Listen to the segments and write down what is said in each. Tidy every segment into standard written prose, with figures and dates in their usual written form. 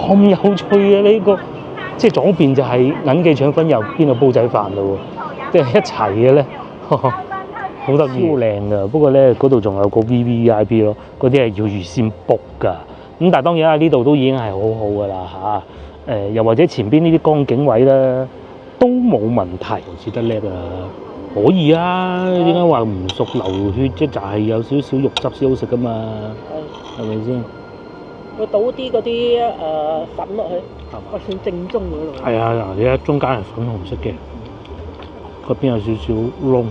咁有趣嘅呢個，即係左邊就係銀記腸粉，右邊就煲仔飯咯喎，即係一齊嘅咧，好得意，超靚噶。不過咧嗰度仲有個 VVIP 咯，嗰啲係要預先 book 㗎。咁但係當然啦，呢度都已經係好好㗎啦嚇。又或者前邊呢啲江景位咧都冇問題，好似得叻啊！可以啊，點解話唔熟流血啫？就係有少少肉汁先好食噶嘛，係咪先？要倒啲嗰啲粉落去，我算正宗嗰度。係啊，嗱，你睇中間係粉紅色嘅，嗰邊有少少窿，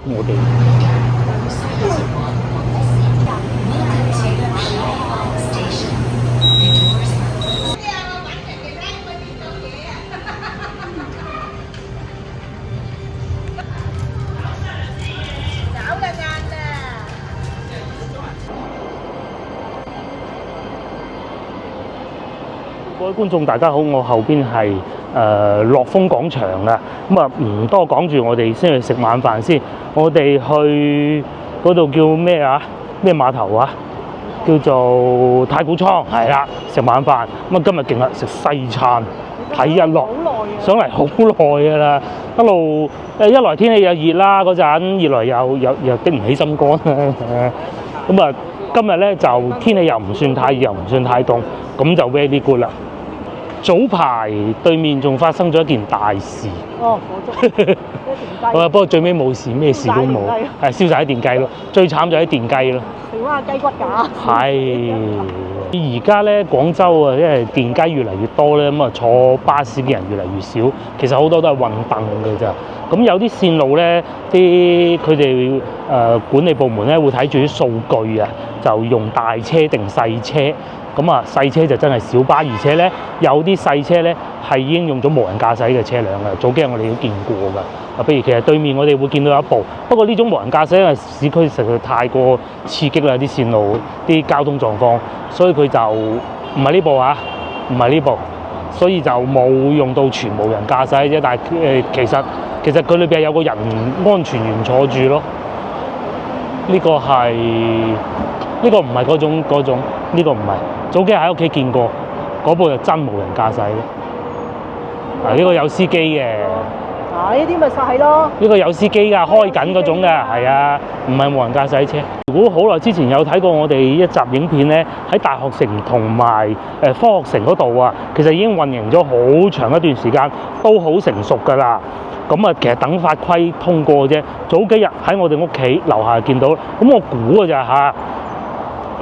我哋。各位觀眾大家好，我後邊係樂豐廣場啊，咁啊唔多講住，我哋先去食晚飯先。我哋去嗰度叫咩啊？咩碼頭啊？叫做太古倉，係啦，食晚飯。咁啊今日勁啦，食西餐，睇日落，上嚟好耐㗎啦。一路一來天氣又熱啦嗰陣，二來又滴唔起心肝啦。咁啊今日咧就天氣又唔算太熱，又唔算太凍，咁就 very good 啦。早排對面仲發生咗一件大事。哦，火燭。不過最尾冇事，咩事都冇，係燒晒啲電雞咯。最慘就係啲電雞咯。剩翻雞骨架。係。而家咧廣州啊，因為電雞越嚟越多咧，咁啊坐巴士嘅人越嚟越少，其實好多都係運凳嘅咋。咁有啲線路咧，佢哋管理部門咧會睇住啲數據啊，就用大車定細車。咁啊細車就真係小巴，而且咧有啲細車咧係已經用咗無人駕駛嘅車輛啦。早幾日我哋都見過㗎。譬如其實對面我哋會見到一部，不過呢種無人駕駛因為市區實在太過刺激啦，啲線路啲交通狀況，所以佢就唔係呢部啊，唔係呢部，所以就冇用到全無人駕駛啫。但係其實佢裏邊有個人安全員坐住咯。呢個唔係嗰種，呢個唔係。早幾日喺屋企見過，嗰部就真無人駕駛嘅。呢個有司機嘅。呢啲咪就係咯。呢個有司機㗎，開緊嗰種㗎，係啊，唔係無人駕駛車。如果好耐之前有睇過我哋一集影片咧，喺大學城同埋科學城嗰度啊，其實已經運營咗好長一段時間，都好成熟㗎啦。咁啊，其實等法規通過啫。早幾日喺我哋屋企樓下見到，咁我估㗎咋嚇，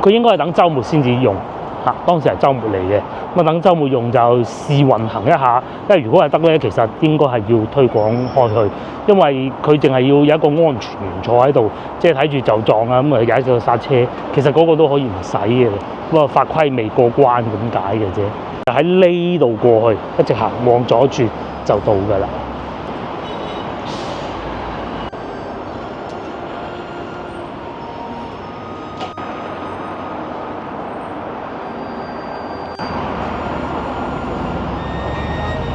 佢應該係等週末先至用。當時係週末嚟嘅，咁等週末用就試運行一下，因為如果係得咧，其實應該係要推廣開去，因為佢淨係要有一個安全員坐喺度，即係睇住就撞啊，咁啊踩咗剎車，其實嗰個都可以唔使嘅，不過法規未過關咁解嘅啫。喺呢度過去，一直行往左轉就到㗎啦。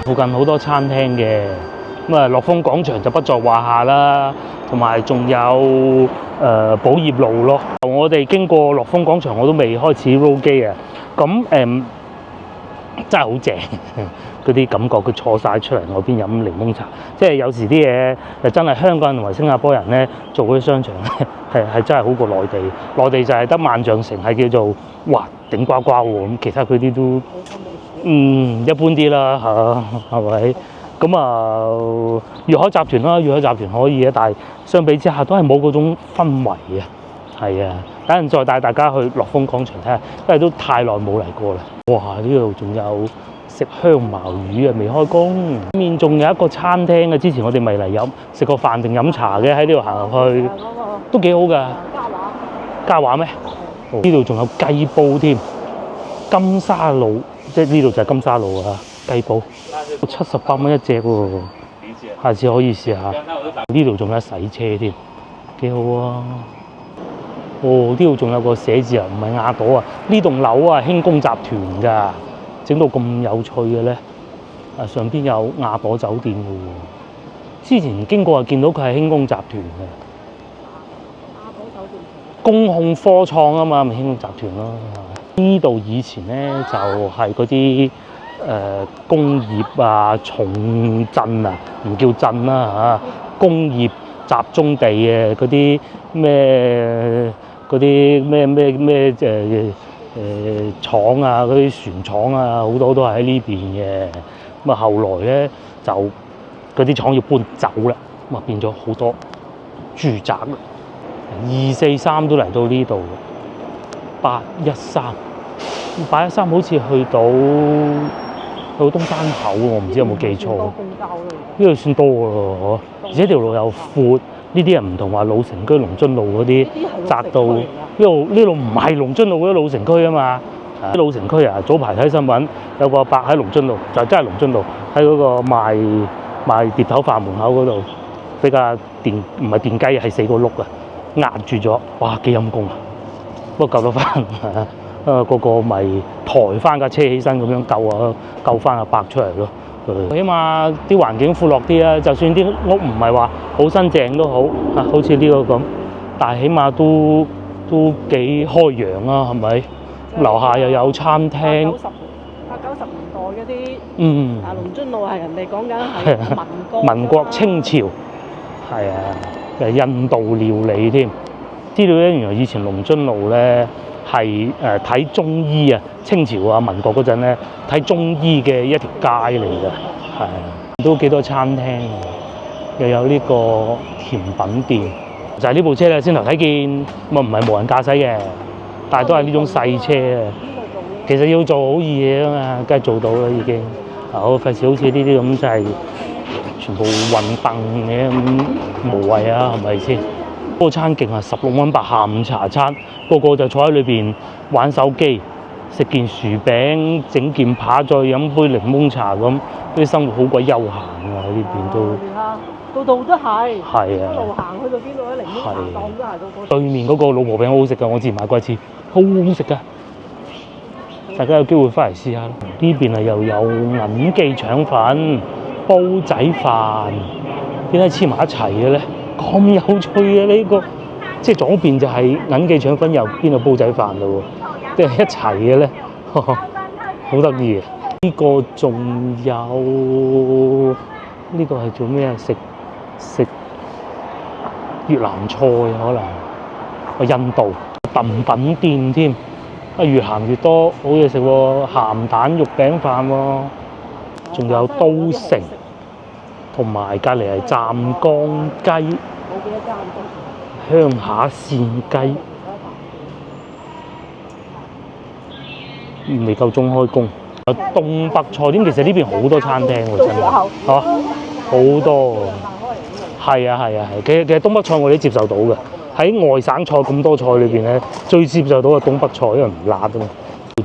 附近好多餐廳嘅，咁啊樂豐廣場就不在話下啦，同埋仲有寶業路咯。我哋經過樂豐廣場，我都未開始 roll 機啊。咁真係好正，嗰啲感覺佢坐晒出嚟外邊飲檸檬茶，即係有時啲嘢就真係香港人同埋新加坡人咧做嗰啲商場咧係真係好過內地。內地就係得萬象城係叫做哇頂呱呱喎，咁其他佢啲都一般啲啦嚇，係咪？咁啊，粵海集團啦，粵海集團可以啊，但係相比之下都係冇嗰種氛圍啊。係啊，等陣再帶大家去樂豐廣場睇下，因為都太耐冇嚟過啦。哇！呢度仲有食香茅魚啊，未開工。面仲有一個餐廳嘅，之前我哋咪嚟食個飯定飲茶嘅，喺呢度行入去都幾好㗎。嘉華咩？呢度仲有雞煲添，金沙魯。即係呢度就係金沙路啊，雞煲78蚊一隻喎，下次可以試下。呢度仲有洗車添，幾好啊！呢度仲有個寫字啊，唔係亞朵啊，呢棟樓啊興工集團㗎，整到咁有趣嘅咧。上邊有亞朵酒店嘅喎，之前經過見到佢係興工集團嘅。亞朵酒店。工控科創啊嘛，咪興工集團咯。呢度以前咧就係嗰啲工業啊重鎮啊，唔叫鎮啦嚇，工業集中地嘅嗰啲咩廠啊，嗰啲船廠啊，好多都係喺呢邊嘅。咁啊後來咧就嗰啲廠要搬走啦，咁啊變咗好多住宅啦。243都嚟到呢度，813好似去到東山口，我唔知有冇記錯。呢度算多㗎咯，而且條路又闊。呢啲人唔同話老城區、龍津路嗰啲窄到呢度唔係龍津路嗰啲老城區啊嘛。啲老城區啊，早排睇新聞有個阿伯喺龍津路，就真係龍津路喺嗰個賣碟頭飯門口嗰度，比較唔係電雞，係4個轆啊，壓住咗，哇幾陰功啊！不過救得翻，個個咪抬翻架車起身咁樣救翻阿伯出嚟咯。起碼啲環境闊落啲啊，就算啲屋唔係話好新淨都好啊，好似呢個咁，但係起碼都幾開揚啊，係咪？樓下又有餐廳。80、90年代嗰啲，龍津路係人哋講緊係民國清朝，係啊，印度料理添。知道咧，原來以前龍津路咧係睇中醫啊，清朝啊、民國嗰陣咧睇中醫嘅一條街嚟㗎，係啊，都幾多餐廳，又有呢個甜品店，就係呢部車咧，先頭睇見，咁啊唔係無人駕駛嘅，但係都係呢種細車啊。其實要做好易嘢啊嘛，梗係做到啦已經。好費事好似呢啲咁，真係全部運凳嘅咁無謂啊，係咪先？嗰個餐勁啊，16蚊8下午茶餐，個個就坐喺裏邊玩手機，食件薯餅，整件扒，再飲杯檸檬茶咁，啲生活好鬼悠閒啊！喺呢邊都度都係，係啊，一路行去到邊度咧，檸檬茶檔都係到。對面嗰個老婆餅好好食㗎，我之前買過一次，好好食㗎。大家有機會翻嚟試下。呢邊啊又有銀記腸粉、煲仔飯，點解黐埋一齊嘅咧？咁有趣嘅呢個，即係左邊就係銀記腸粉，右邊就煲仔飯咯喎，即係一齊嘅咧，好得意嘅。呢個仲有呢個係做咩啊？食越南菜可能，印度燉品店添。越行越多好嘢食喎，鹹蛋肉餅飯喎，仲有都城，同埋隔離係湛江雞、鄉下鮮雞，未夠鐘開工。有東北菜點，其實呢邊好多餐廳喎，真係嚇好多。係啊，其實東北菜我哋都接受到嘅。喺外省菜咁多菜裏邊咧，最接受到嘅東北菜，因為唔辣啊嘛。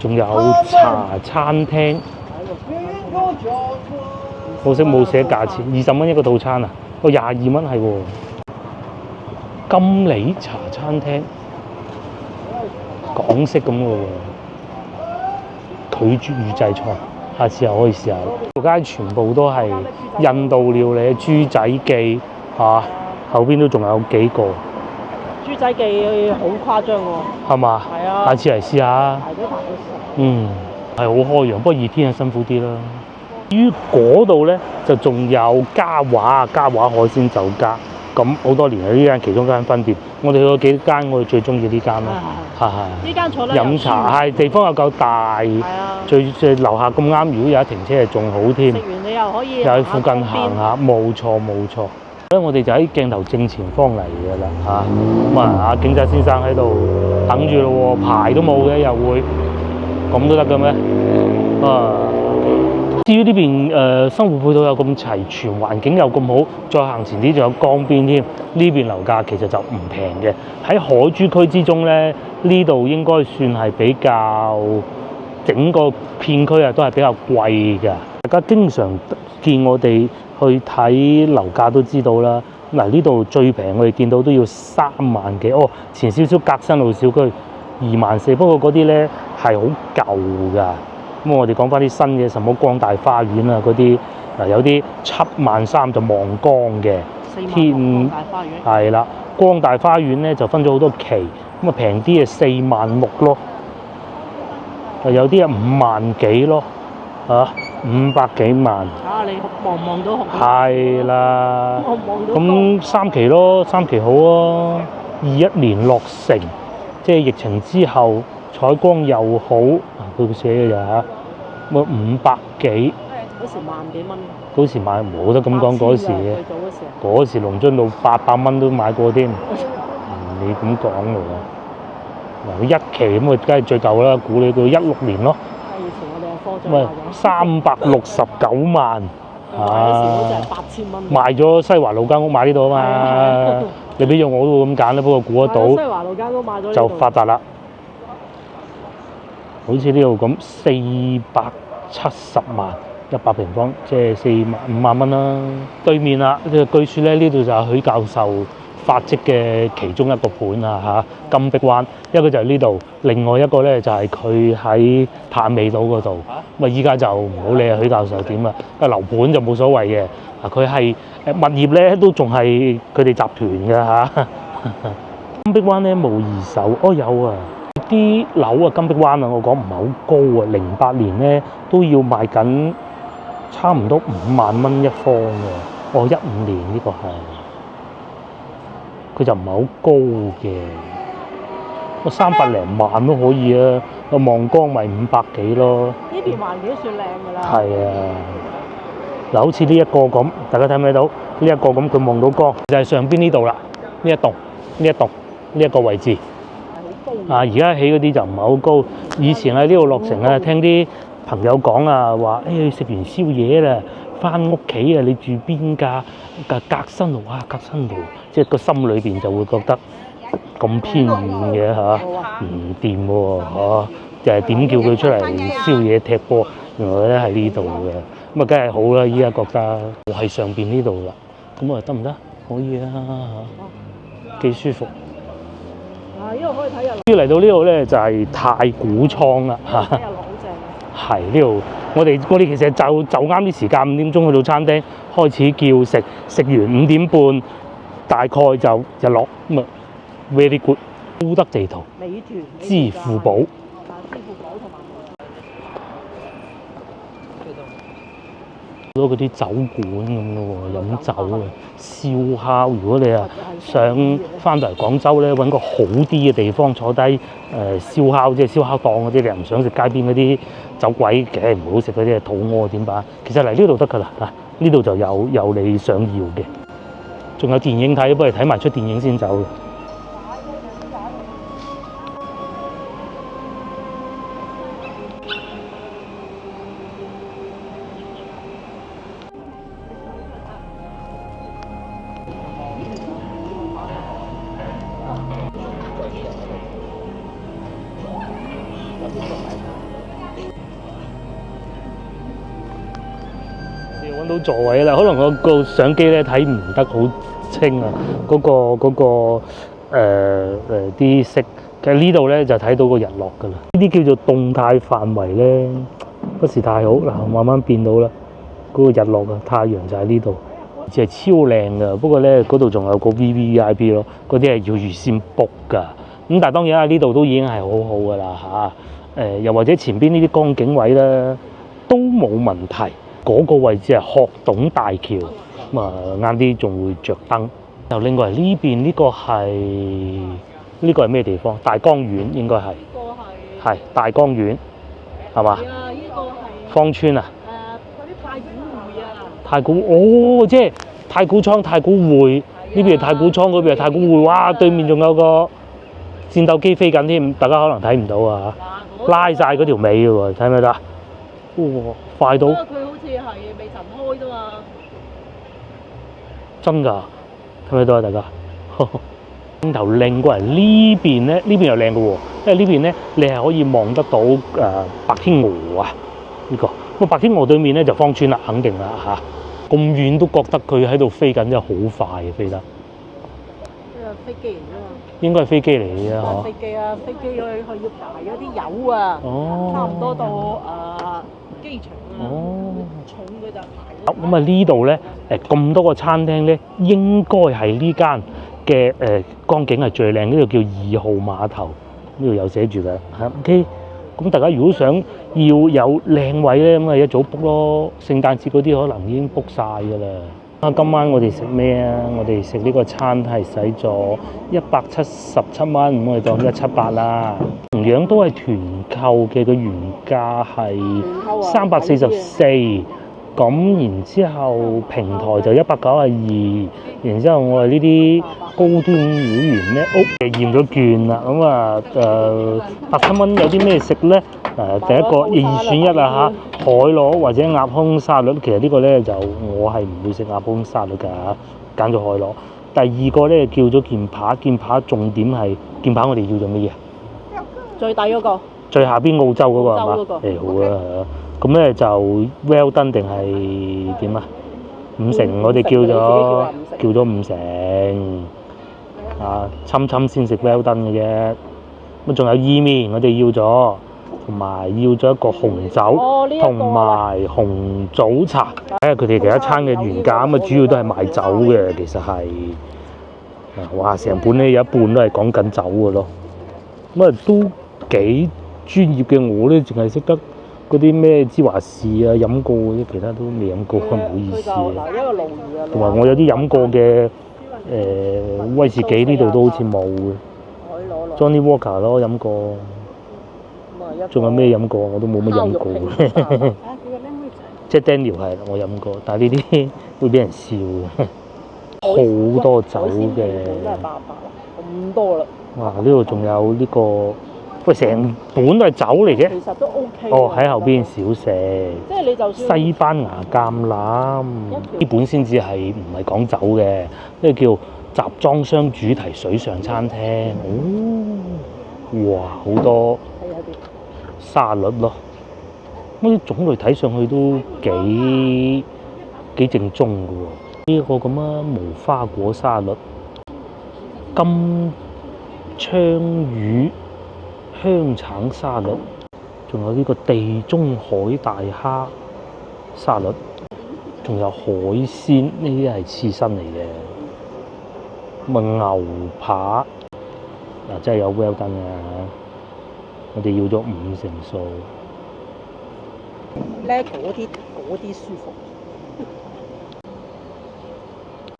仲有茶餐廳，可惜冇寫價錢，20蚊一個套餐啊，22蚊係喎。金利茶餐廳，港式咁嘅喎，拒絕預製菜，下次又可以試下。條街全部都係印度料理，豬仔記嚇，後邊都仲有幾個。豬仔記好誇張喎，係嘛？係啊，下次嚟試下。係好開揚，不過熱天係辛苦啲啦。至於嗰度咧，就仲有嘉華海鮮酒家，咁好多年啦，呢間其中一間分店。我哋去過幾間，我哋最中意呢間咯。係。呢間坐得飲茶係地方又夠大，最樓下咁啱，如果有得停車就仲好添。食完你又可以又喺附近行下，冇錯。所以我哋就喺鏡頭正前方嚟㗎啦嚇，咁阿警察先生喺度等住咯喎，牌都冇嘅又會，咁都得嘅咩？啊！至於呢邊生活配套又咁齊全，環境又咁好，再行前啲仲有江邊添，呢邊樓價其實就唔平嘅。喺海珠區之中咧，呢度應該算係比較整個片區啊，都係比較貴㗎。大家經常見我哋去睇樓價都知道啦。嗱，呢度最平我哋見到都要3萬幾。前少少革新路小區24000，不過嗰啲咧係好舊㗎。咁我哋講翻啲新嘅，什麼光大花園啊嗰啲，有啲7萬3就望江嘅。光大花園係啦，光大花園咧就分咗好多期，咁啊平啲嘅4萬6咯。有啲啊5萬幾咯，500幾萬。你望唔望到紅？係啦。望唔望到？咁3期咯，3期好啊。21年落成，即係疫情之後採光又好，佢寫嘅咋嚇？咁500幾。嗰時萬幾蚊。嗰時買冇得咁講嗰時嘅。嗰時龍津路800蚊都買過添。你咁講喎。嗱，1期咁啊，梗係最舊啦，估你到16年咯。以前我哋科長369萬。嗰時好似係8000蚊。賣咗西華路間屋買呢度啊嘛。你俾咗我都會咁揀啦，不過估得到。西華路間屋買咗呢度。就發達啦。好似呢度咁470萬100平方，即係5萬蚊啦。對面啦，據說咧呢度就係許教授發跡嘅其中一個盤啊嚇，金碧灣。一個就係呢度，另外一個咧就係佢喺炭尾島嗰度。咁啊依家就唔好理許教授點啦，因為樓盤就冇所謂嘅。佢係物業咧都仲係佢哋集團嘅嚇。金碧灣咧冇二手，有啊。啲樓啊，金碧灣啊，我講唔係好高啊，08年咧都要賣緊差唔多5萬蚊一方嘅。15年呢個係，佢就唔係好高嘅，300零萬都可以啊。望江咪500幾咯。呢邊環境算靚㗎啦。係啊，嗱，好似呢一個咁，大家睇唔睇到？呢一個咁，佢望到江，就係上邊呢度啦。呢一個位置。而家起嗰啲就唔係好高。以前喺呢度落成啊，聽啲朋友講啊，話食完宵夜啦，翻屋企啊，你住邊㗎？革新路啊，革新路，即係個心裏邊就會覺得咁偏遠嘅嚇，唔掂喎，就係點叫佢出嚟宵夜踢波？原來咧喺呢度嘅，咁啊梗係好啦！依家覺得我係上邊呢度啦，咁啊得唔得？可以啊，幾舒服。呢度可以睇日落。嚟到呢度咧就係太古倉啦嚇。睇日落好正。係呢度，我哋其實就啱啲時間5點鐘去到餐廳開始叫食，食完5點半大概就日落咁啊 very good。高德地圖、美團、支付寶。支付寶同埋好多嗰啲酒館咁咯喎，飲酒啊、燒烤。如果你想翻到嚟廣州咧，揾個好啲嘅地方坐低燒烤，即係燒烤檔嗰啲，你又唔想食街邊嗰啲酒鬼，梗係唔好食嗰啲，肚餓點辦？其實嚟呢度得㗎啦，呢度就有你想要嘅，仲有電影睇，不如睇埋出電影先走。揾到座位啦，可能我個相機咧睇唔得好清啊，啲色，其實呢度咧就睇到個日落㗎啦。呢啲叫做動態範圍咧，不是太好嗱，慢慢變到啦。嗰個日落啊，太陽就喺呢度，而且係超靚㗎。不過咧，嗰度仲有個 VVIP 咯，嗰啲係要預先 book 㗎。咁但係當然啦，呢度都已經係好好㗎啦嚇。又或者前邊呢啲江景位咧都冇問題。嗰個位置係鶴洞大橋，咁啊啱啲仲會着燈。又另外呢邊呢個係咩地方？大江苑應該係。呢個係大江苑，係嘛？係啊，呢個係芳村啊。嗰啲太古匯啊。太古即係太古倉、太古匯呢邊係太古倉，嗰邊係太古匯。哇！對面仲有個戰鬥機飛緊添，大家可能睇唔到啊。拉晒嗰條尾嘅喎，睇唔睇得？哇！快到〜係未曾開啫嘛，真㗎，睇唔睇到啊？大家鏡頭靚過嚟呢邊咧，呢邊又靚嘅喎，因為呢邊咧你係可以望得到白天鵝啊呢個。咁白天鵝對面咧就芳村啦，肯定啦嚇。咁遠都覺得佢喺度飛緊，真係好快嘅飛得。呢個飛機嚟㗎嘛？應該係飛機嚟嘅嚇。飛機啊，飛機佢要排嗰啲油啊，差唔多到機場啊，重嘅就排。咁啊呢度咧咁多個餐廳咧，應該係呢間嘅江景係最靚。呢度叫2號碼頭，呢度有寫住嘅。OK，咁大家如果想要有靚位咧，咁啊一早 book 咯。聖誕節嗰啲可能已經 book 晒㗎啦。啊，今晚我哋食咩啊？我哋食呢個餐係使咗177蚊，咁我哋當178啦。同樣都係團購嘅，個原價係344。咁然之後平台就192，然之後我哋呢啲高端會員咧，驗咗券啦，咁啊87蚊有啲咩食咧？第一個二選一啊嚇，海螺或者鴨胸沙律，其實呢個咧就我係唔會食鴨胸沙律㗎，揀咗海螺。第二個咧叫咗劍扒，劍扒重點係劍扒，我哋要做乜嘢？最底嗰個。最下邊澳洲嗰個係嘛？澳洲嗰個好啊。咁咧就 well done 定係點啊？5成，我哋叫咗5成啊，侵先食 well done 嘅啫。咁仲有意麵，我哋要咗，同埋要咗一個紅酒，同埋紅棗茶。睇下佢哋第一餐嘅原價，咁啊主要都係賣酒嘅，其實係哇成本咧有一半都係講緊酒嘅咯。咁啊都幾專業嘅，我咧淨係識得嗰啲咩芝華士啊飲過嘅啫，其他都未飲過，唔好意思。同埋我有啲飲過嘅威士忌呢度都好似冇嘅。Johnny Walker 咯飲過，仲有咩飲過？我都冇乜飲過。即係 Daniel 係我飲過，但係呢啲會俾人笑嘅。好多酒嘅。咁多啦。哇！呢度仲有呢個。喂，成本都係酒嚟嘅。其實都 OK。哦，喺後邊小食。即係你就算西班牙橄欖，呢本先至係唔係講酒嘅，呢個叫集裝箱主題水上餐廳。哦，哇，好多沙律咯。呢啲種類睇上去都幾正宗嘅喎。呢個咁啊，無花果沙律，金槍魚香橙沙律，仲有呢個地中海大蝦沙律，仲有海鮮，呢啲係刺身嚟嘅。咁啊牛扒嗱，真係有 well done 啊！我哋要咗5成數。咧嗰啲舒服，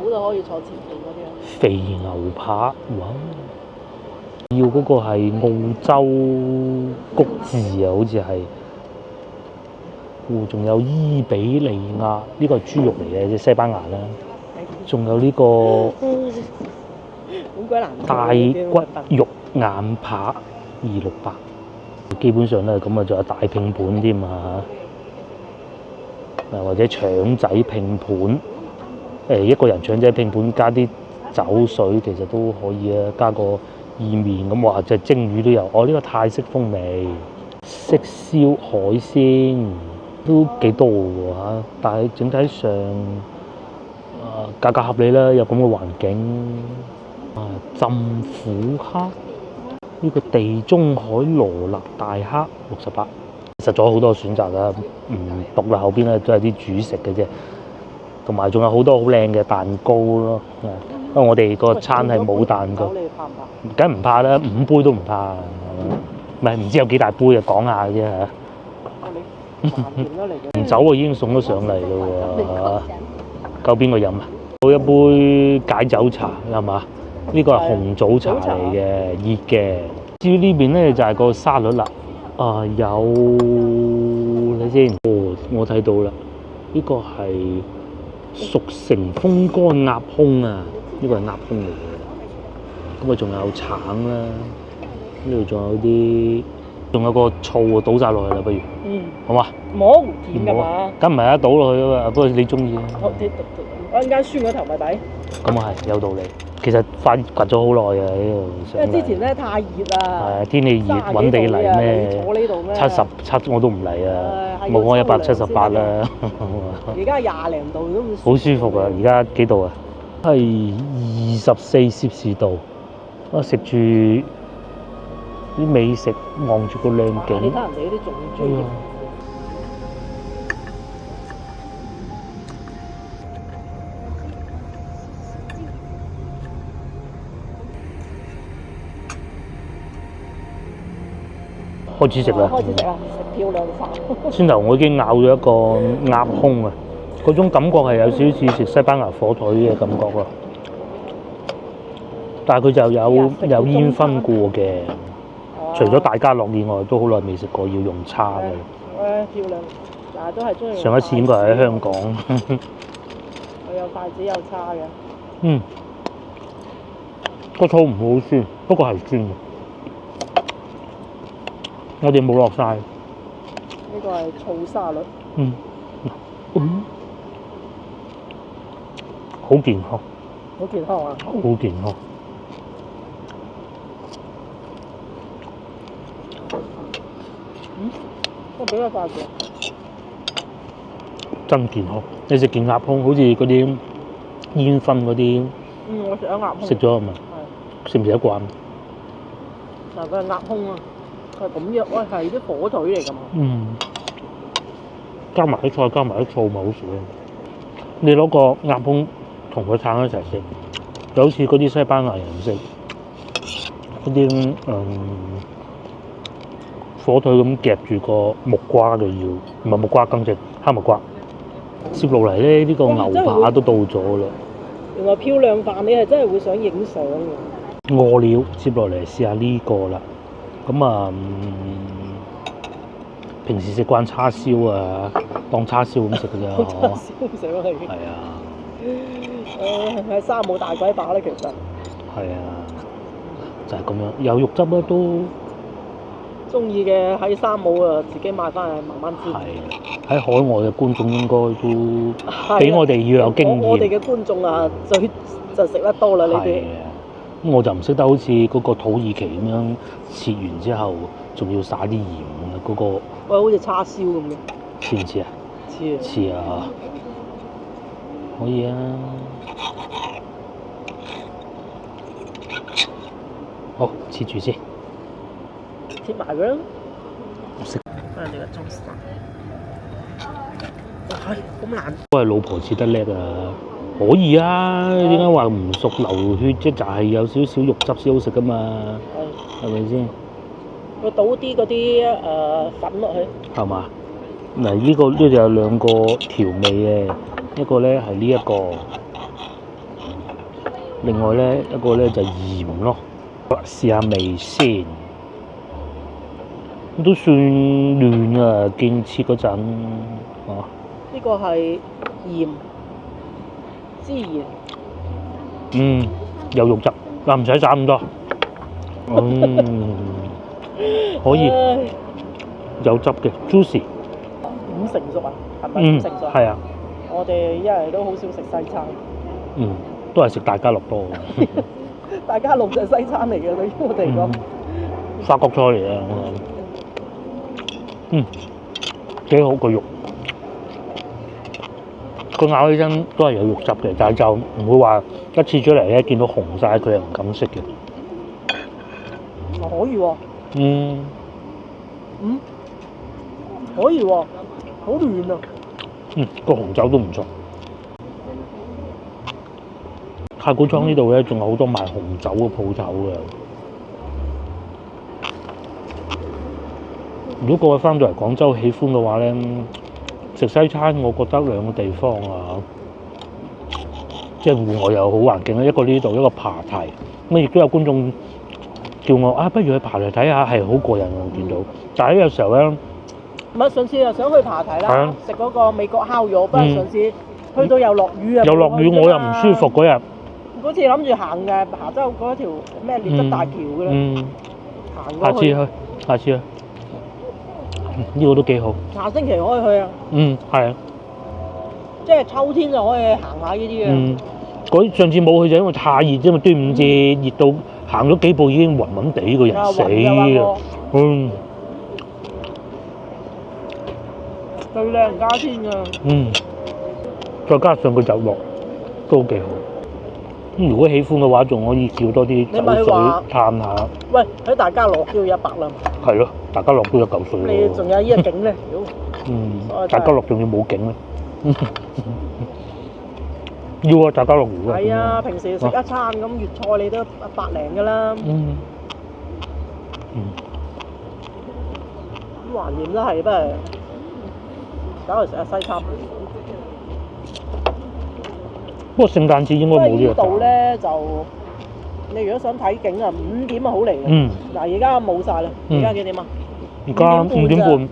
好就可以坐前邊嗰啲啊。肥牛扒，哇！要嗰個係澳洲谷治啊，好似係。仲有伊比利亞，呢個係豬肉嚟嘅，即係西班牙啦。仲有呢個大骨肉眼扒268，基本上咧咁啊，仲有大拼盤添啊，或者腸仔拼盤，一個人腸仔拼盤加啲酒水其實都可以啊，加個意麵咁，或者蒸魚都有。呢個泰式風味，色燒海鮮都幾多喎嚇，但係整體上價格合理啦，有咁嘅環境。浸虎蝦，呢個地中海羅勒大蝦68，實咗好多選擇啦，唔讀啦，後邊咧都係啲主食嘅啫，同埋仲有好多好靚嘅蛋糕咯。因為我哋個餐係冇蛋糕，梗唔怕啦，5杯都唔怕，唔知有幾大杯啊？講下啫嚇。酒啊已經送咗上嚟咯喎，夠邊個飲啊？到一杯解酒茶係嘛？呢個係紅棗茶嚟嘅，熱嘅。至於呢邊咧就係個沙律啦，有睇先，我睇到啦，呢個係熟成風乾鴨胸啊，呢個係鴨胸嚟嘅。咁啊仲有橙啦，呢度仲有啲。仲有個醋啊，倒晒落去啦，不如，好嘛？冇甜㗎嘛？梗唔係倒落去啊嘛，不過你中意啊。我陣間酸嗰頭咪抵。咁啊係，有道理。其實發掘咗好耐啊呢度。因為之前咧太熱啦。係啊，天氣熱，揾地嚟咩？坐呢度咩？77我都唔嚟啊，冇我178啦。而家20零度都唔好舒服啊！而家幾度啊？係24攝氏度。我食住啲美食，望住個靚景。你睇人哋嗰啲仲專業。開始食啦。開始食啦，食漂亮飯。先頭我已經咬咗一個鴨胸啊，嗰種感覺係有少少似食西班牙火腿嘅感覺咯。但係佢就有煙燻過嘅，除咗大家樂以外，都好耐未食過要用叉嘅。漂亮，但係都係中意。上一次應該係喺香港。佢有筷子有叉嘅。嗯，個醋唔好酸，不過係酸嘅。我哋冇落晒。呢個係醋沙律。好健康。好健康啊！好健康。都比較快嘅。真健康。你食件鴨胸，好似嗰啲煙燻嗰啲。我食咗鴨胸。食咗啊嘛？係。食唔食得慣？嗱，佢係鴨胸啊，佢係咁樣，係啲火腿嚟㗎嘛。加埋啲菜，加埋啲醋咪好食咯。你攞個鴨胸同佢撐一齊食，就好似嗰啲西班牙人食嗰啲火腿咁夾住個木瓜就要，唔係木瓜更正，黑木瓜。接落嚟咧，呢個牛扒都到咗啦。原來漂亮飯你係真係會想影相嘅。餓了，接落嚟試下呢個啦。咁啊，平時食慣叉燒啊，當叉燒咁食嘅啫。叉燒食咯，係。係啊。喺沙冇大鬼把咧，其實。係啊，就係咁樣，有肉汁咧都。中意嘅喺沙冇啊，自己買翻嚟慢慢煎。係喺海外嘅觀眾應該都比我哋要有經驗。我哋嘅觀眾啊，就食得多啦呢啲。咁我就唔識得好似嗰個土耳其咁樣切完之後，仲要撒啲鹽啊嗰個。喂，好似叉燒咁嘅。似唔似啊？似啊。似啊！可以啊。好，切住先。切埋佢啦。我識。人哋嘅中式。係咁難。都係老婆切得叻啊！可以啊，點解話唔熟流血啫？就係有少少肉汁先好食噶嘛，係咪先？佢倒啲嗰啲粉落去。係嘛？嗱，呢度有兩個調味嘅，一個咧係呢一個，另外咧一個咧就鹽咯。試下味先，都算嫩啊！見切嗰陣，啊。呢個係鹽。孜然，有肉汁，但唔使斬咁多，可以，有汁嘅 juicy。五成熟啊？係咪五成熟？係啊。我哋一日都好少食西餐。都係食大家樂多。大家樂就係西餐嚟嘅，對於我哋嚟講。法國菜嚟啊！幾好個肉。佢咬起身都係有肉汁嘅，但係就唔會話一切出嚟咧見到紅晒，佢又唔敢食嘅。可以喎。可以喎，好嫩啊。個紅酒都唔錯。太古莊呢度咧仲有好多賣紅酒嘅鋪頭嘅。如果各位翻到嚟廣州喜歡嘅話咧，食西餐，我覺得兩個地方啊，即係戶外又好環境咧，一個呢度，一個琶堤。咁亦都有觀眾叫我不如去琶堤睇下，係好過癮我見到。但係有時候咧，唔係上次又想去琶堤啦，食嗰個美國烤肉，不過上次去到又落雨啊。又落雨，我又唔舒服嗰日。嗰次諗住行嘅琶洲嗰條咩獵德大橋嘅咧，行過去。下次去。呢個都幾好。下星期可以去啊。係啊。即係秋天就可以行下呢啲嘅。嗰上次冇去就因為太熱啫嘛，端午節熱到行咗幾步已經暈暈地，個人死嘅。最靚加天㗎。再加上佢日落都幾好。如果喜歡嘅話，仲可以叫多啲酒水嘆下。喂，喺大家樂都要100啦。係咯，大家樂都有9水咯。你仲有呢個景咧？大家樂仲要冇景咧？要啊，大家樂如果。係啊，平時食一餐咁粵菜你都100零㗎啦。橫掂都係，不過搞嚟食下西餐。不過聖誕節應該冇呢個價。呢度咧就你如果想睇景啊，5點啊好嚟嘅。嗯。嗱而家冇晒啦，而家幾點啊？而家5點半。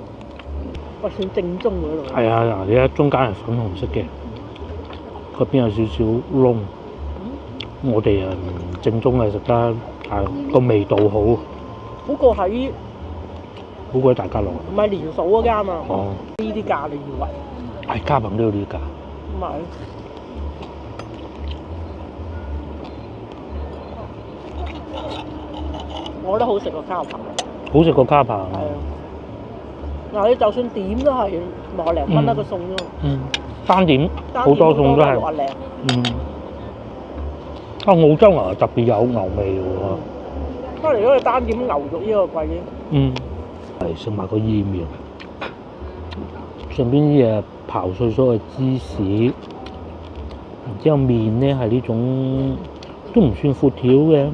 喂，算正宗嗰度。係啊，嗱，你睇中間係粉紅色嘅，嗰邊有少少窿。我哋正宗係食得係個味道好。嗰個喺好鬼大家樂。唔係連鎖嗰間啊。哦。呢啲價你以為？係嘉賓都有呢啲價。唔係。我覺得好食過卡棚。好食過卡棚。係啊。嗱，你就算點都係60零蚊一個餸啫。嗯。單點好多餸都係。60零。嗯。澳洲牛特別有牛味嘅喎。不過如果你單點牛肉呢個貴啲。嗯。係食埋個意麵，上邊啲嘢刨碎咗嘅芝士，然之後麵咧係呢種都唔算闊條嘅，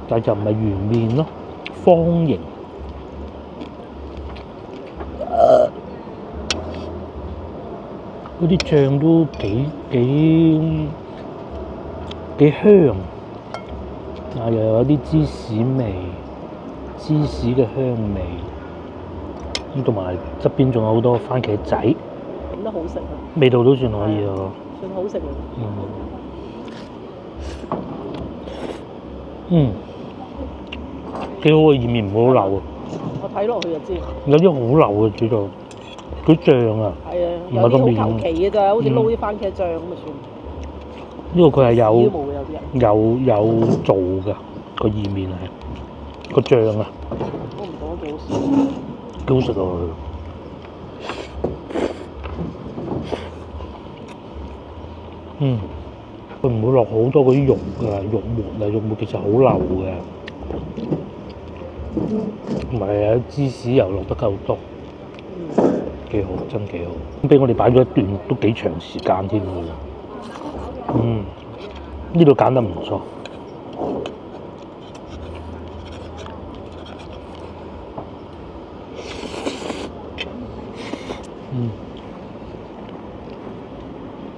但係就唔係圓面咯，方形。嗰啲醬都幾香，又有啲芝士味。芝士嘅香味，咁同埋側邊仲有好多番茄仔，點都好食啊！味道都算可以咯，算好食嘅。幾好嘅意麵，唔好流啊！我睇落去就知。有啲好流嘅煮到，佢醬啊，係啊，有啲好求其嘅咋，好似撈啲番茄醬咁就算。呢個佢係有做㗎個意麵係。個醬啊，我唔講幾好食，幾好食啊！佢唔會落好多嗰啲肉㗎，肉末啊，肉末其實好流嘅，同埋有芝士又落得夠多，幾好，真幾好。咁俾我哋擺咗一段都幾長時間添㗎。呢度揀得唔錯。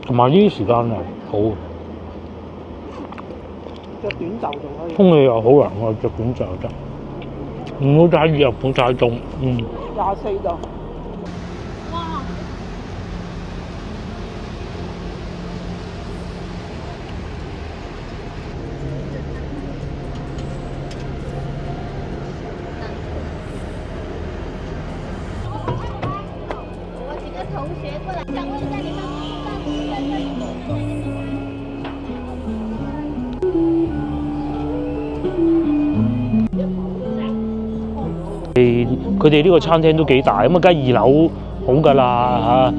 同埋呢啲時間啊，好，着短袖仲可以。空氣又好涼，我着短袖得，唔好太熱又唔好太凍。24度。哇！我几个同学过来，想问一下你们。佢哋呢個餐廳都幾大，咁啊梗係2樓好㗎啦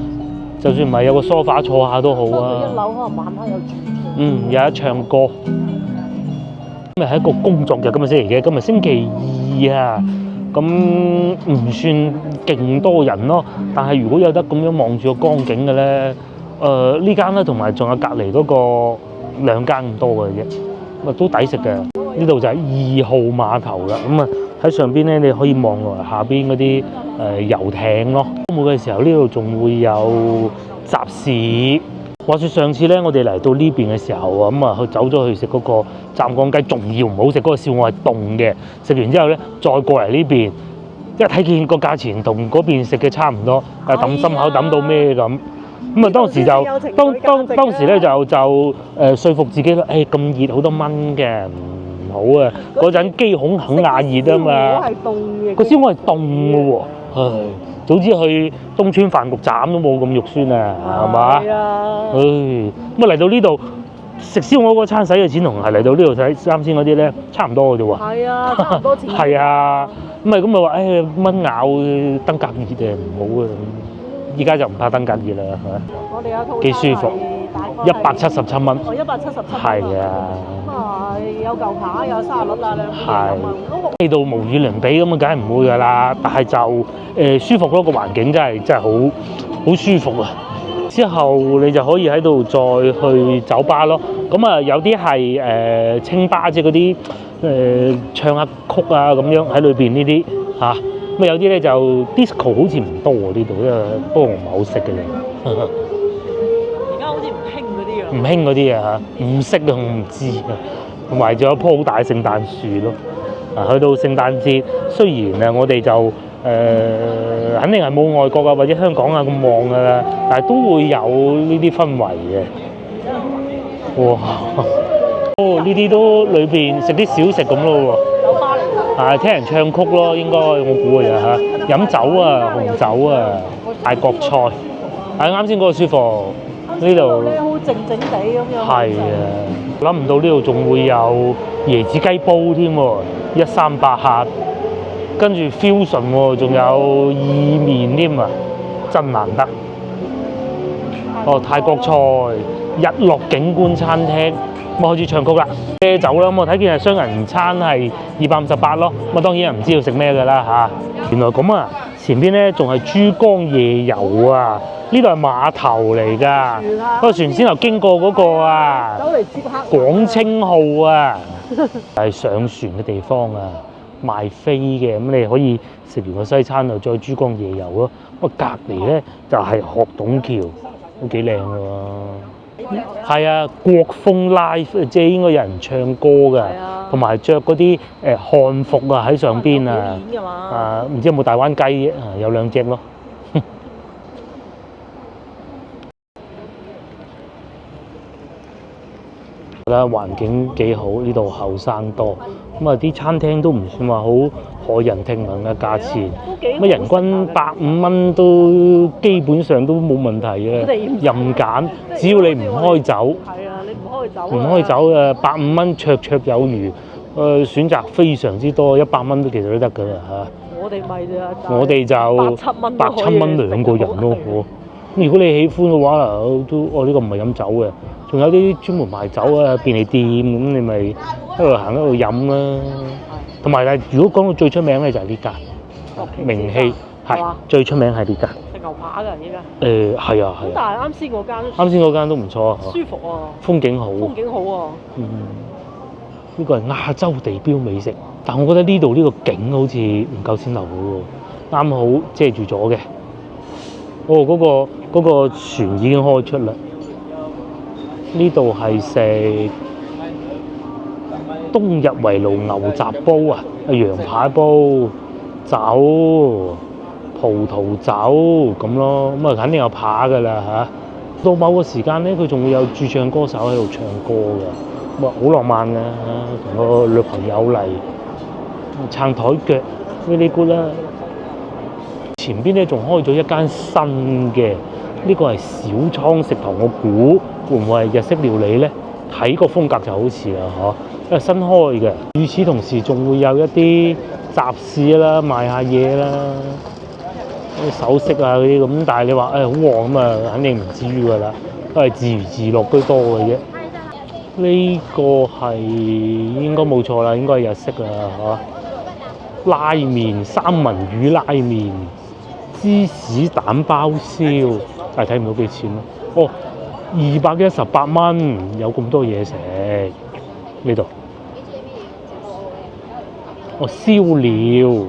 嚇，就算唔係有個梳化坐下都好啊。1樓可能晚黑有住。有得唱歌。今日係一個工作日，今日星期幾？今日星期2啊，咁唔算勁多人咯。但係如果有得咁樣望住個光景嘅咧，呢間咧同埋仲有隔離嗰個2間咁多嘅啫，都抵食嘅。呢度就係2號碼頭啦，咁啊喺上邊咧你可以望落嚟下邊嗰啲遊艇咯。週末嘅時候呢度仲會有集市。話說上次咧我哋嚟到呢邊嘅時候啊，咁啊走咗去食嗰個湛江雞，仲要唔好食，嗰個燒鵝係凍嘅。食完之後咧再過嚟呢邊，一睇見個價錢同嗰邊食嘅差唔多，但係揼心口揼到咩咁。咁啊當時就當時咧就說服自己咯，咁熱好多蚊嘅。好啊！嗰陣機孔肯亞熱啊嘛，個燒鵝係凍嘅喎，唉，早知去東村飯局斬都冇咁肉酸啊，係嘛？係啊！唉，咁啊嚟到呢度食燒鵝嗰餐使嘅錢同係嚟到呢度使啱先嗰啲咧差唔多嘅啫喎。係啊，差唔多錢。係啊，咁咪話蚊咬登革熱啊，唔好啊！依家就唔怕登革熱啦，係咪？我哋有套幾舒服，177蚊。哦，177。係啊。有嚿扒，有沙律啊，兩樣咁啊。味道無與倫比咁啊，梗係唔會㗎啦。但係就舒服咯，個環境真係好舒服啊。之後你就可以喺度再去酒吧咯。咁啊，有啲係清吧，即係嗰啲唱下曲啊咁樣喺裏邊呢啲。嚇。咁有啲咧就 disco 好似唔多喎呢度，因為不過我唔係好識嘅啫。而家好似唔興嗰啲啊。唔興嗰啲啊嚇，唔識啊，我唔知啊。同埋仲有棵好大嘅聖誕樹咯。去到聖誕節，雖然我哋就肯定係冇外國啊或者香港啊咁旺噶啦，但係都會有呢啲氛圍嘅。哇！呢啲都裏邊食啲小食咁咯喎。酒吧嚟㗎。聽人唱曲咯，應該我估嘅嚇。飲酒啊，紅酒啊，大國菜。啱先嗰個舒服，呢度咧好靜靜地咁樣。係啊，諗唔到呢度仲會有椰子雞煲添喎，138客，跟住 fusion 喎，仲有意麵添啊，真難得。泰國菜，日落景觀餐廳，咁開始唱曲啦，啤酒啦，咁我睇見係雙人餐係258咯，咁當然係唔知道食咩㗎啦嚇。原來咁啊，前邊咧仲係珠江夜遊啊，呢度係碼頭嚟㗎，個船先頭經過嗰個啊，走嚟接客。廣清號啊，係上船嘅地方啊，賣飛嘅，咁你可以食完個西餐就再珠江夜遊咯。咁隔離咧就係學董橋，都幾靚喎。係啊，國風 live 即係應該有人唱歌㗎，同埋着嗰啲漢服啊喺上邊啊。唔知有冇大灣雞啊？有2隻咯。覺得環境幾好，呢度後生多，咁啊啲餐廳都唔算話好駭人聽聞嘅價錢，乜人均150蚊都基本上都冇問題嘅，任揀，只要你唔開酒。係啊，你唔開酒。唔開酒150蚊綽綽有餘，選擇非常之多，100蚊都其實都得㗎啦嚇。我哋就8-7蚊2個人咯。如果你喜歡嘅話都呢個唔係飲酒嘅。仲有啲專門賣酒啊便利店，咁你咪一路行一路飲啦。同埋如果講到最出名咧就係呢間，名氣係最出名係呢間。食牛扒㗎依家。係啊係。但係啱先嗰間都唔錯啊。舒服喎。風景好。呢個係亞洲地標美食，但我覺得呢度呢個景好似唔夠錢樓好喎，啱好遮住咗嘅。嗰個船已經開出啦。呢度係食冬日圍爐牛雜煲啊，羊排煲、酒、葡萄酒咁咯，咁肯定有扒㗎啦嚇。到某個時間咧，佢仲會有駐唱歌手喺度唱歌㗎，好浪漫㗎，同個女朋友嚟撐台腳 ，very good 啦。前邊咧仲開咗一間新嘅，呢個係小倉食堂，我估會唔會係日式料理咧？睇個風格就好似啦，因為新開嘅。與此同時，仲會有一啲雜市啦，賣下嘢啦，啲首飾啊嗰啲咁。但係你話好旺咁啊，肯定唔至於㗎啦，都係自娛自樂居多嘅啫。呢個係應該冇錯啦，應該係日式啦，拉麵、三文魚拉麵、芝士蛋包燒，但係睇唔到幾錢咯。218蚊，有咁多嘢食呢度。燒料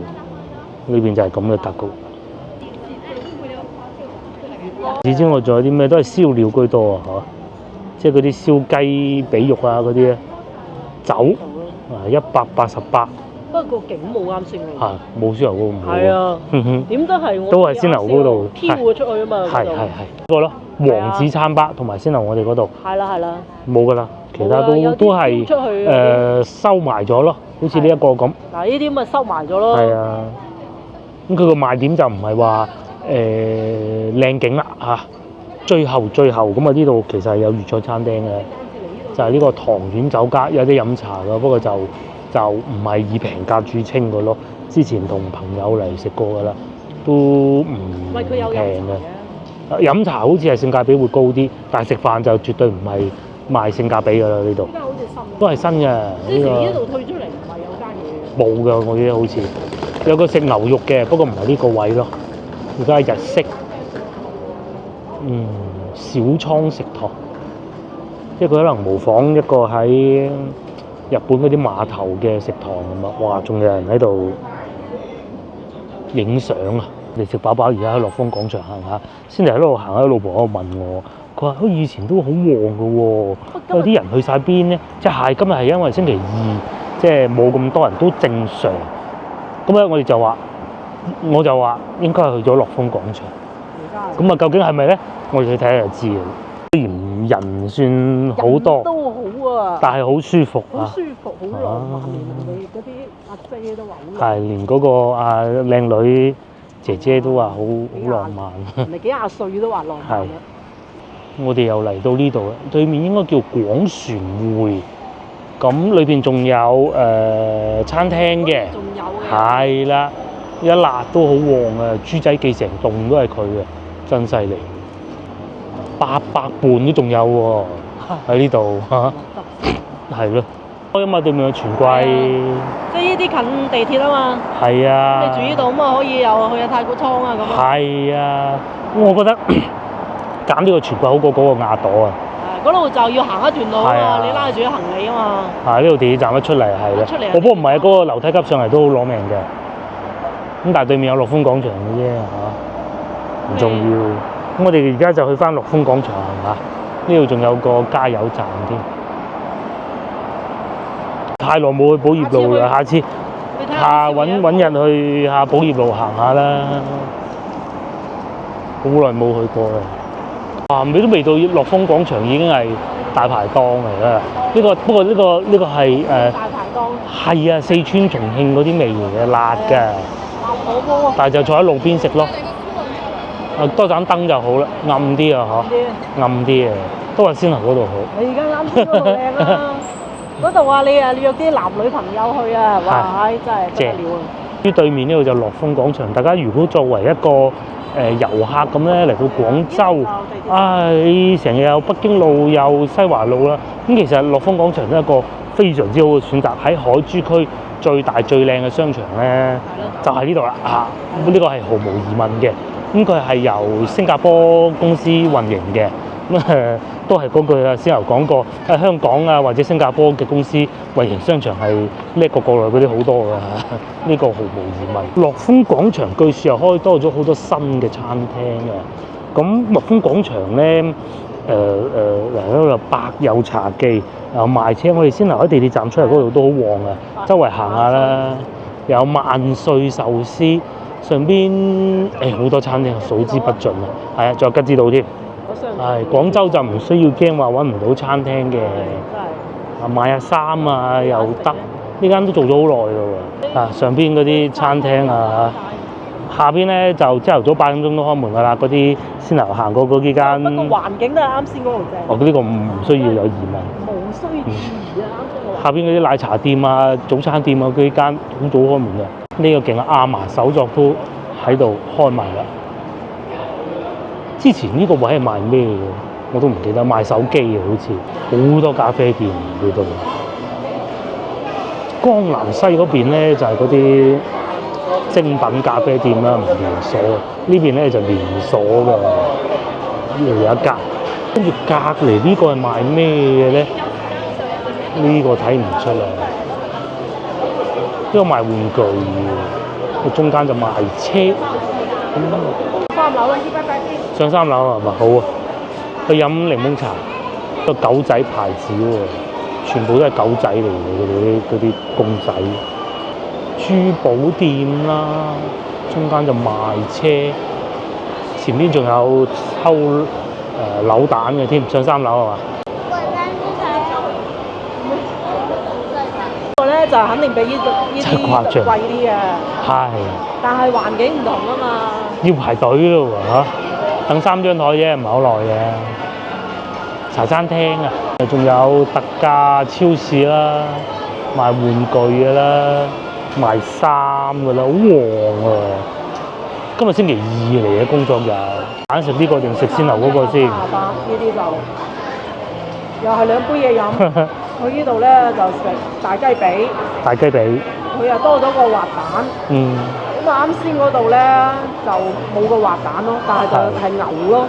呢邊就係咁嘅格局。至之外仲有啲咩都係燒料居多啊，即係嗰啲燒雞髀肉啊嗰啲咧。酒188。不過個景冇啱先嚟。冇燒牛嗰個。係啊。點都係都係先樓嗰度飄咗出去啊嘛。係。嗰個咯，王子餐吧同埋先樓我哋嗰度。係啦。冇㗎啦，其他都係收埋咗咯，好似呢一個咁。嗱，呢啲咪收埋咗咯。係啊。咁佢個賣點就唔係話靚景啦嚇。最後咁啊，呢度其實係有粵菜餐廳嘅，就係呢個唐苑酒家，有啲飲茶㗎，不過就唔係以平價著稱嘅咯。之前同朋友嚟食過㗎啦，都唔平嘅。飲茶好似係性價比會高啲，但係食飯就絕對唔係賣性價比㗎啦呢度。而家好似新。都係新嘅。之前呢度退出嚟唔係有間嘢。冇㗎，我記得好似有個食牛肉嘅，不過唔係呢個位咯。而家係日式。小倉食堂，即係佢可能模仿一個喺日本嗰啲碼頭嘅食堂咁啊！哇，仲有人喺度影相啊！你食飽飽，而家喺樂豐廣場行下，先嚟喺度行，喺老婆喺度問我，佢話：以前都好旺嘅喎，有啲人去晒邊咧？即係今日係因為星期二，即係冇咁多人都正常。咁咧，我就話應該係去咗樂豐廣場。咁啊，究竟係咪咧？我哋去睇下就知嘅。雖然人算好多，都好啊，但係好舒服好啊！舒服，好浪漫。連嗰啲阿姐都話好浪漫。係連嗰個靚女姐姐都話好浪漫。人哋幾廿歲都話浪漫啦。我哋又嚟到呢度啦，對面應該叫廣船匯，咁裏邊仲有餐廳嘅，仲有嘅。係係啦，一辣都好旺啊！豬仔記成棟都係佢嘅，真犀利，800半都仲有喎，喺呢度嚇，係咯，開啊嘛，對面有全季，即係呢啲近地鐵啊嘛。係啊，你住呢度咁啊，可以又去下太古倉啊咁啊。係啊，我覺得揀呢個全季好過嗰個亞朵啊！嗰度就要行一段路啊係啊嘛，你拉住啲行李啊嘛。呢度地鐵站一出嚟係啦出嚟，我不過唔係嗰個樓梯級上嚟都好攞命嘅。咁但係對面有樂豐廣場嘅啫嚇，唔重要。咁我哋而家就去翻樂豐廣場嚇，呢度仲有個加油站添。太耐冇去寶業路啦，下次你睇下揾日去下寶業路行下啦。好耐冇去過啦。你都未到樂豐廣場已經係大排檔嚟啦。不過呢個係大排檔。係啊，四川重慶嗰啲味嚟嘅，辣嘅。火鍋啊！但係就坐喺路邊食咯。多盞燈就好啦，暗啲啊嗬，暗啲啊，都係先頭嗰度好。你而家啱先嗰度靚啊！嗰度話你約啲男女朋友去啊，哇！真係不得了啊！於對面呢度就樂豐廣場，大家如果作為一個遊客咁咧嚟到廣州，成日有北京路又西華路啦，咁其實樂豐廣場都係一個非常之好嘅選擇，喺海珠區最大最靚嘅商場咧，就喺呢度啦嚇，呢個係毫無疑問嘅。咁佢係由新加坡公司運營嘅，咁都係嗰句啊，先頭講過，喺香港啊或者新加坡嘅公司運營商場係叻過國內嗰啲好多㗎，呢個毫無疑問。樂豐廣場據說又開多咗好多新嘅餐廳嘅，咁樂豐廣場咧，嗱嗰度百有茶記，又賣車，我哋先留喺地鐵站出嚟嗰度都好旺啊，周圍行下啦，有萬歲壽司。上邊好多餐廳數之不盡啊，係啊，仲有吉之島添。廣州就唔需要驚話揾唔到餐廳嘅，買下衫啊又得，呢間都做咗好耐㗎喎。上邊嗰啲餐廳啊，下邊咧就朝頭早8點鐘都開門㗎啦，嗰啲先頭行過嗰幾間。不過環境都係啱先嗰度正。呢個唔需要有疑問。無需疑啊，啱先下邊嗰啲奶茶店啊、早餐店啊，嗰間好早開門㗎。呢個勁啊！亞麻手作都喺度開埋啦。之前呢個位係賣咩嘅？我都唔記得，賣手機嘅好似，好多咖啡店喺度。江南西嗰邊咧就係嗰啲精品咖啡店啦，唔連鎖。呢邊咧就連鎖嘅，呢度有一間。跟住隔離呢個係賣咩嘅咧？呢個睇唔出嚟。呢個賣玩具，個中間就賣車。3樓啦，上3樓係咪好啊？去飲檸檬茶，個狗仔牌子喎，全部都係狗仔嚟嘅，嗰啲公仔。珠寶店啦，中間就賣車，前面仲有抽扭蛋嘅添，上3樓係嘛？咧就肯定比呢啲貴啲嘅，係。但係環境唔同啊嘛。要排隊咯喎嚇，等3張台啫，唔係好耐嘅。茶餐廳啊，仲有特價超市啦，賣玩具嘅啦，賣衫嘅啦，好旺啊！今日星期2嚟嘅工作日，揀食呢個定食先頭嗰個先？呢啲就又係2杯嘢飲。佢呢度咧就食大雞髀，佢又多咗個滑蛋。咁啱先嗰度咧就冇個滑蛋咯，但係就係牛咯，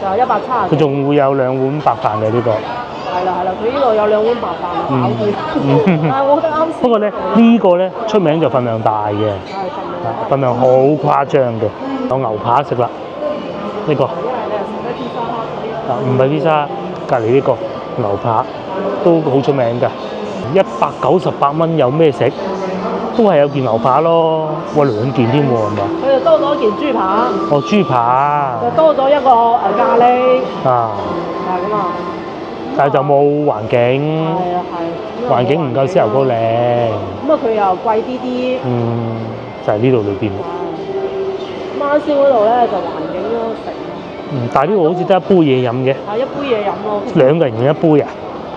就170。佢仲會有2碗白飯嘅呢個。係啦，佢呢度有2碗白飯啊，飽佢。但係我覺得啱先。不過咧，呢個咧出名就份量大嘅，係份量好誇張嘅。有牛扒食啦，呢個唔係披薩，隔離呢個牛扒都好出名㗎。198蚊有咩食？都係有件牛扒咯，哇2件添喎，係嘛？佢就多咗一件豬扒。哦，豬扒。就多咗一個咖喱。啊。係咁啊。但係就冇環境。係啊係。環境唔夠獅頭哥靚。咁啊，佢又貴啲啲。就係呢度裏邊。孖燒嗰度咧就環境咯食。但係呢度好似得一杯嘢飲嘅。係一杯嘢飲咯。2個人用一杯啊？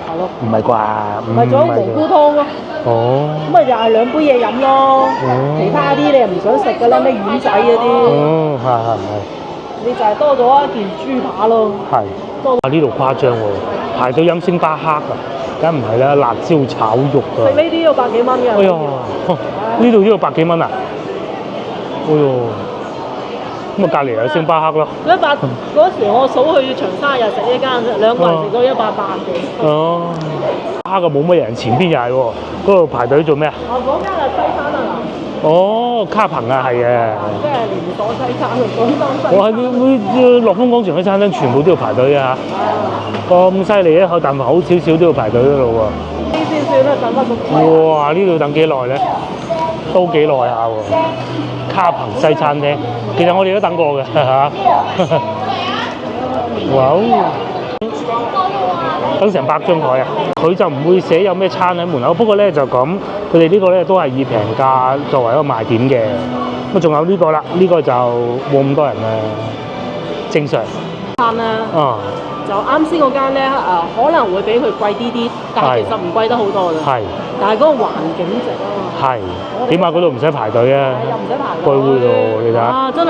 係咯。唔係啩？唔係仲有蘑菇湯咯。哦。咁咪就係2杯嘢飲咯。其他啲你又唔想食㗎啦，咩丸仔嗰啲。哦，係。你就係多咗一件豬扒咯。係。呢度誇張喎，排隊飲星巴克啊！梗唔係啦，辣椒炒肉啊！食呢啲要100幾蚊㗎。哎呀，呢度都要100幾蚊啊！哎呦，咁啊隔離有星巴克咯。嗰時我嫂去長沙又食呢間，2個人食咗180幾。哦，蝦嘅冇乜人，前邊又係喎，嗰度排隊做咩啊？嗰間係西餐啊。哦，卡朋啊，係啊。即係連鎖西餐同廣東西餐。我喺呢樂豐廣場啲餐廳全部都要排隊啊！咁犀利啊！口啖飯好少少都要排隊㗎咯喎。呢先算啦，等得咁耐。哇！呢度等幾耐咧？都幾耐下喎。卡朋西餐廳，其實我哋都等過嘅嚇。哇！等成100張台啊！佢就唔會寫有咩餐喺門口，不過咧就咁，佢哋呢個咧都係以平價作為一個賣點嘅。咁仲有呢個啦，呢個就冇咁多人啦，正常。餐啦。就啱先嗰間咧可能會比佢貴啲啲，但係其實唔貴得好多㗎。係。但係嗰個環境值啊嘛。係。起碼嗰度唔使排隊啊。又唔使排隊。開會咯，你睇。啊！真係。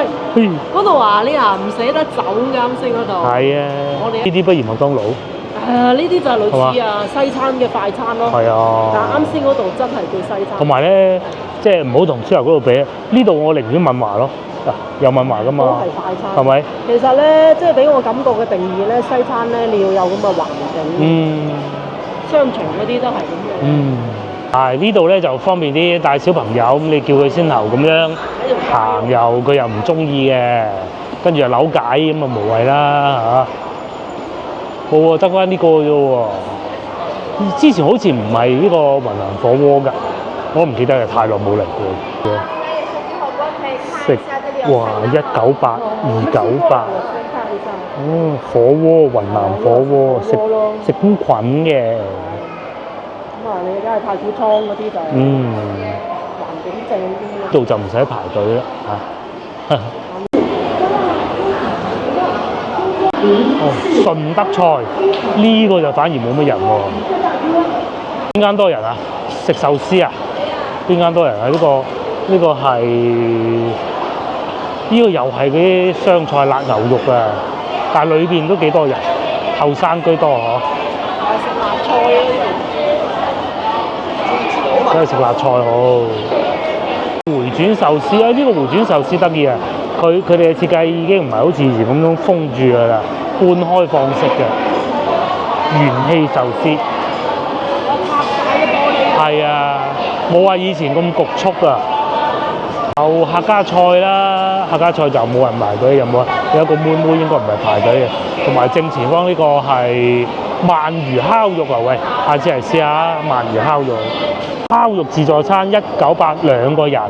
嗰度話你唔捨得走㗎，啱先嗰度。係啊。我哋呢啲不如麥當勞。呢啲就係類似西餐嘅快餐咯。係啊。但係啱先嗰度真係叫西餐。同埋咧，即係唔好同豬頭嗰度比，呢度我寧願問華咯。有問華㗎嘛？都係快餐。係咪？其實咧，即係俾我感覺嘅定義咧，西餐咧你要有咁嘅環境。商場嗰啲都係咁樣。呢度咧就方便啲帶小朋友，咁你叫佢先頭咁樣行又佢又唔中意嘅，跟住又扭計咁啊無謂啦嚇。冇喎，得翻呢個啫喎。之前好似唔係呢個雲南火鍋㗎，我唔記得啦，太耐冇嚟過。食哇198、298，火鍋雲南火鍋食公菌嘅。咁你梗係太古倉嗰啲就環境正啲。度就唔使排隊啦嚇。順德菜呢個就反而冇乜人喎。邊間多人啊？食壽司啊？邊間多人啊？呢個係呢個又係嗰啲湘菜辣牛肉啊，但係裏邊都幾多人，後生居多嗬。食辣菜啊！梗係食辣菜好。回轉壽司啊！呢個回轉壽司得意啊！佢哋嘅設計已經唔係好似以前咁樣封住㗎啦，半開放式嘅元氣壽司。有拍晒嘅玻璃。係啊，冇話以前咁局促啊。有客家菜啦，客家菜就冇人排隊，有冇啊？有一個妹妹應該唔係排隊嘅，同埋正前方呢個係鰻魚烤肉啊！喂，下次嚟試下鰻魚烤肉。烤肉自助餐198，2個人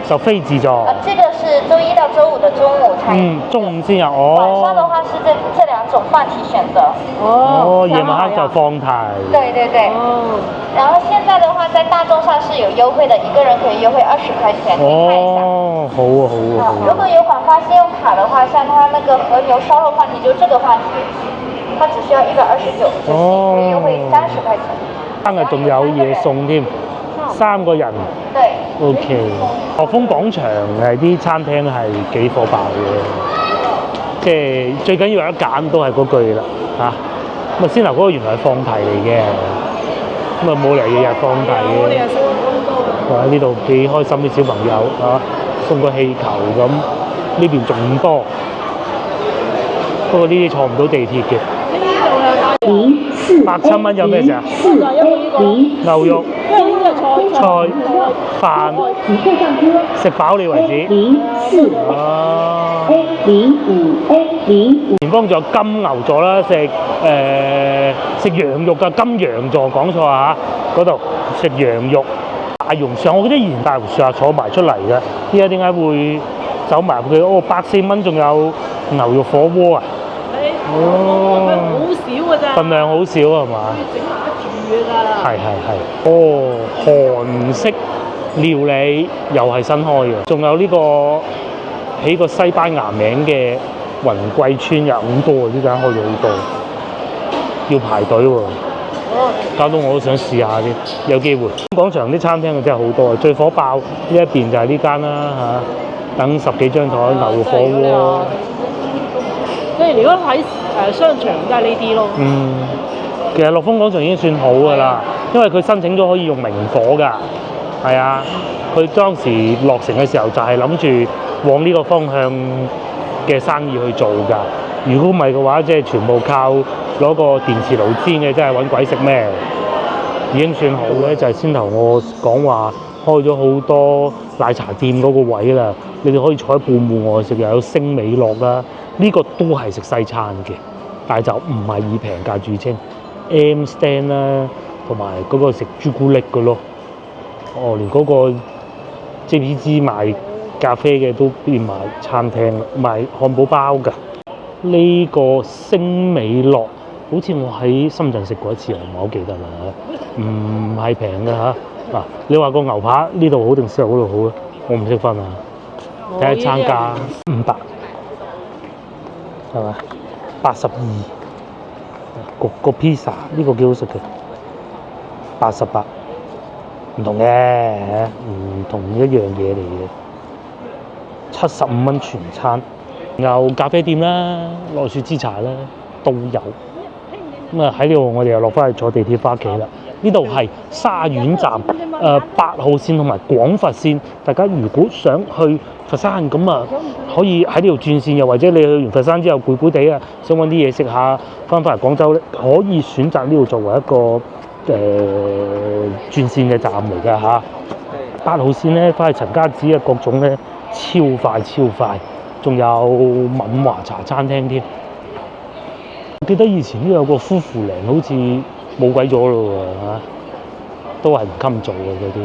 就非自助。這個是周一到周五的中午才。中午先有哦。晚上的話是這兩種放題選擇。夜晚黑就放題。對。然後現在的話，在大眾上是有優惠的，一個人可以優惠20塊錢。好啊。如果有廣發信用卡的話，像它那個和牛燒肉放題，就這個放題，它只需要129，可以優惠30塊錢。今日仲有嘢送添。3個人。對。OK。樂豐廣場係啲餐廳係幾火爆嘅，即係最緊要有得揀都係嗰句啦嚇。咁啊先頭嗰個原來係放題嚟嘅，咁啊冇嚟日日放題嘅。我哋係送咁多。哇！呢度幾開心啲小朋友嚇，送個氣球咁，呢邊仲多。不過呢啲坐唔到地鐵嘅。呢度係100蚊有咩食啊？就係因為呢個牛肉、因為呢啲係菜飯，食飽你為止。哦。前方仲有金牛座啦，食羊肉㗎，金羊座講錯啊嚇，嗰度食羊肉。大榕樹，我記得以前大榕樹下坐埋出嚟嘅，依家點解會走埋佢？哦，104蚊仲有牛肉火鍋啊！哦，好少㗎咋，份量好少係嘛？整埋得住㗎咋。係。哦，韓式料理又係新開嘅，仲有呢個起個西班牙名嘅雲貴村又好多啊！呢間開咗好多，要排隊喎。搞到我都想試下啲，有機會。廣場啲餐廳真係好多啊！最火爆呢一邊就係呢間啦嚇，等10幾張台牛肉火鍋。即係如果喺商場都係呢啲咯。其實樂豐廣場已經算好㗎啦，因為佢申請咗可以用明火㗎。係啊，佢當時落成嘅時候就係諗住往呢個方向嘅生意去做㗎。如果唔係嘅話，即係全部靠攞個電磁爐煎嘅，真係揾鬼食咩？已經算好嘅，就係先頭我講話開咗好多奶茶店嗰個位啦。你哋可以坐喺半戶外食，又有星美樂啦。呢個都係食西餐嘅，但係就唔係以平價著稱。M stand 啦，同埋嗰個食朱古力嘅咯。哦，連嗰個 JPG 賣咖啡嘅都變埋餐廳，賣漢堡包㗎。呢個星美樂，好似我喺深圳食過一次，我唔係好記得啦。唔係平嘅嚇。嗱，你話個牛扒呢度好定燒肉嗰度好咧？我唔識分啊。睇下餐價500，係嘛？82。個 pizza 呢個幾好食嘅，88，唔同嘅，唔同一樣嘢嚟嘅。75蚊全餐，有咖啡店啦、奈雪之茶啦都有。咁啊喺呢度我哋又落翻去坐地鐵翻屋企啦。呢度係沙苑站8號線同埋廣佛線，大家如果想去佛山咁啊，可以喺呢度轉線，又或者你去完佛山之後攰攰地啊，想揾啲嘢食下，翻嚟廣州咧，可以選擇呢度作為一個轉線嘅站嚟㗎嚇。8號線咧，翻去陳家祠嘅各種咧超快，仲有敏華茶餐廳添。我記得以前都有個夫婦嶺，好似冇鬼咗咯喎嚇，都係唔襟做嘅嗰啲。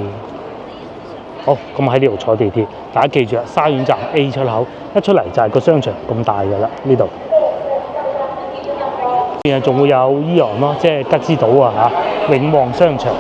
好，咁喺呢度坐地鐵，大家記住啊，沙苑站 A 出口，一出嚟就係個商場咁大嘅啦，呢度。仲會有伊昂咯，即係吉之島啊嚇，永旺商場。